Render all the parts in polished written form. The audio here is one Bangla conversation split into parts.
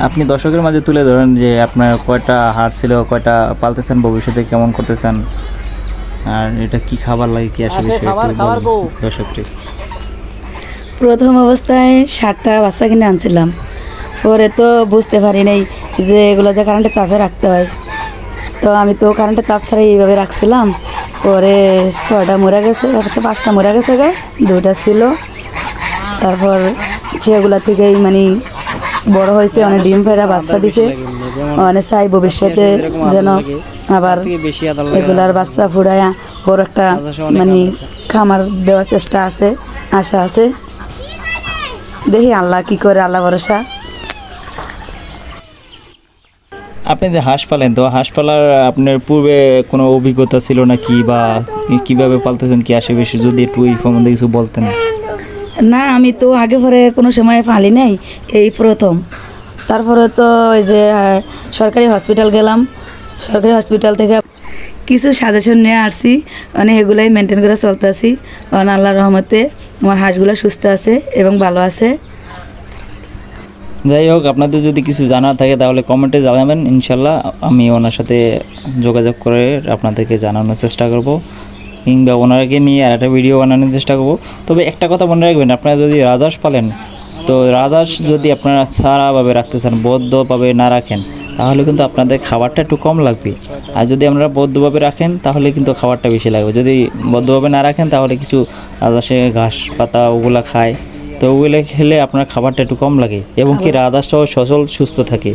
আপনি দর্শকের মাঝে তুলে ধরেন যে আপনার কয়টা হাঁস ছিল, কয়টা পালতেছেন, ভবিষ্যতে কেমন করতেছেন, আর এটা কি খাবার লাগে, কি আসে বিষয় দর্শককে। প্রথম অবস্থায় 60টা বাচ্চা কিনে আনছিলাম, পরে তো বুঝতে পারি নাই যে এগুলো যে কারেন্টের তাপে রাখতে হয়। তো আমি তো কারেন্টের তাপ ছাড়া এইভাবে রাখছিলাম। পরে 6টা মরে গেছে, 5টা মরে গেছে, 2টা ছিল। তারপর সেগুলা থেকেই মানে বড় হয়েছে, অনেক ডিম ফেরা বাচ্চা দিছে। মানে চাই ভবিষ্যতে যেন আবার এগুলার বাচ্চা ফুরায়া বড় একটা মানে খামার দেওয়ার চেষ্টা আছে, আশা আছে। দেখি আল্লাহ কি করে, আল্লাহ ভরসা। আপনি যে হাঁস পালেন, তো হাঁস পালার আপনার পূর্বে কোনো অভিজ্ঞতা ছিল নাকি, বা কিভাবে পালতেছেন, কি আসে বেশি, যদি একটু এই সম্বন্ধে কিছু বলতেন। না, আমি তো আগে পরে কোনো সময় পালি নাই, এই প্রথম। তারপরে তো ওই যে সরকারি হসপিটাল গেলাম, সরকারি হসপিটাল থেকে কিছু সাজেশন নিয়ে আসছি, মানে এগুলাই মেনটেন করে চলতে আছি। কারণ আল্লাহর রহমতে আমার হাঁসগুলো সুস্থ আছে এবং ভালো আছে। যাই হোক, আপনাদের যদি কিছু জানার থাকে তাহলে কমেন্টে জানাবেন, ইনশাল্লাহ আমি ওনার সাথে যোগাযোগ করে আপনাদেরকে জানানোর চেষ্টা করব, কিংবা ওনাকে নিয়ে আর একটা ভিডিও বানানোর চেষ্টা করব। তবে একটা কথা মনে রাখবেন, আপনারা যদি রাজহাঁস পালেন, তো রাজহাঁস যদি আপনারা সারাভাবে রাখতে চান, বদ্ধভাবে না রাখেন, তাহলে কিন্তু আপনাদের খাবারটা একটু কম লাগবে। আর যদি আপনারা বদ্ধভাবে রাখেন তাহলে কিন্তু খাবারটা বেশি লাগবে। যদি বদ্ধভাবে না রাখেন তাহলে কিছু রাজহাঁসে ঘাস পাতা ওগুলা খায়, তো ওগুলো খেলে আপনার খাবারটা একটু কম লাগে, এবং কি রাজহাঁসটাও সচল সুস্থ থাকে,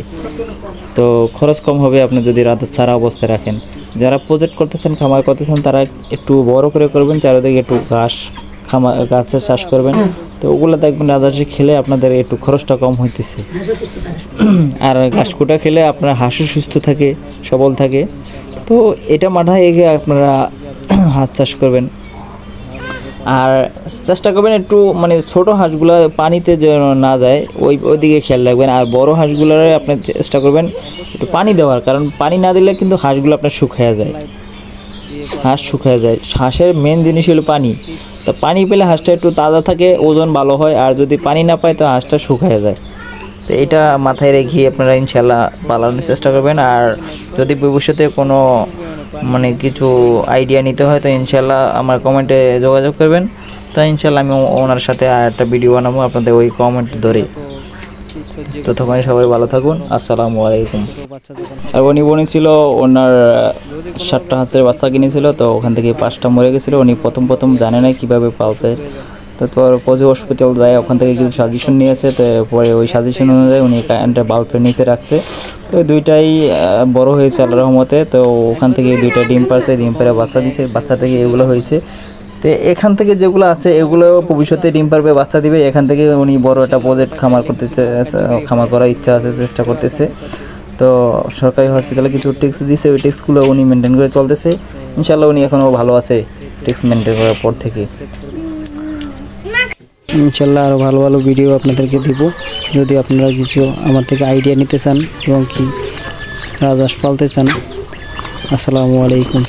তো খরচ কম হবে আপনি যদি রাজহাঁস সারা অবস্থায় রাখেন। যারা প্রজেক্ট করতেছেন, খামার করতেছেন, তারা একটু বড় করে করবেন, চারিদিকে একটু গাছের চাষ করবেন, তো ওগুলো দেখবেন রাজহাঁসে খেলে আপনাদের একটু খরচটা কম হইতেছে। আর ঘাসকুটা খেলে আপনার হাঁসও সুস্থ থাকে, সবল থাকে। তো এটা মাথায় রেখে আপনারা হাঁস চাষ করবেন। আর চেষ্টা করবেন একটু মানে ছোটো হাঁসগুলো পানিতে যেন না যায়, ওইদিকে খেয়াল রাখবেন। আর বড় হাঁসগুলোর আপনি চেষ্টা করবেন একটু পানি দেওয়ার, কারণ পানি না দিলে কিন্তু হাঁসগুলো আপনার শুকিয়ে যায়, হাঁস শুকিয়ে যায়। হাঁসের মেন জিনিস হলো পানি, তো পানি পেলে হাঁসটা একটু তাজা থাকে, ওজন ভালো হয়। আর যদি পানি না পায় তো হাঁসটা শুকিয়ে যায়। তো এটা মাথায় রেখে আপনারা ইনশাল্লাহ পালানোর চেষ্টা করবেন। আর যদি ভবিষ্যতে কোনো মানে কিছু আইডিয়া নিতে হয় তো ইনশাল্লাহ আমার কমেন্টে যোগাযোগ করবেন। তো ইনশাল্লাহ আমি ওনার সাথে আর একটা ভিডিও বানাবো আপনাদের ওই কমেন্ট ধরে। তো তখন সবাই ভালো থাকুন, আসসালামু আলাইকুম। আর উনি ছিল ওনার 7টা হাঁসের বাচ্চা কিনেছিল, তো ওখান থেকে 5টা মরে গেছিলো। উনি প্রথম জানে না কীভাবে পালতে। তারপর পজু হসপিটাল যায়, ওখান থেকে কিছু সাজেশন নিয়েছে, তো পরে ওই সাজেশন অনুযায়ী উনি একটা বাল্বের নিচে রাখছে। তো ওই দুইটাই বড় হয়েছে আল্লাহর রহমতে। তো ওখান থেকে 2টা ডিম পারছে, ডিম পেরে বাচ্চা দিছে, বাচ্চা থেকে এগুলো হয়েছে। তো এখান থেকে যেগুলো আছে এগুলো ভবিষ্যতে ডিম পারবে, বাচ্চা দিবে। এখান থেকে উনি বড় একটা প্রজেক্ট খামার করার ইচ্ছা আছে, চেষ্টা করতেছে। তো সরকারি হসপিটালে কিছু ট্যাক্স দিয়েছে, ওই ট্যাক্সগুলো উনি মেনটেন করে চলতেছে। ইনশাল্লাহ উনি এখনও ভালো আছে ট্যাক্স মেনটেন করার পর থেকে। ইনশাল্লাহ আরও ভালো ভালো ভিডিও আপনাদেরকে দিব। যদি আপনারা কিছু আমার থেকে আইডিয়া নিতে চান এবং কি রাজহাঁস পালতে চান। আসসালামু আলাইকুম।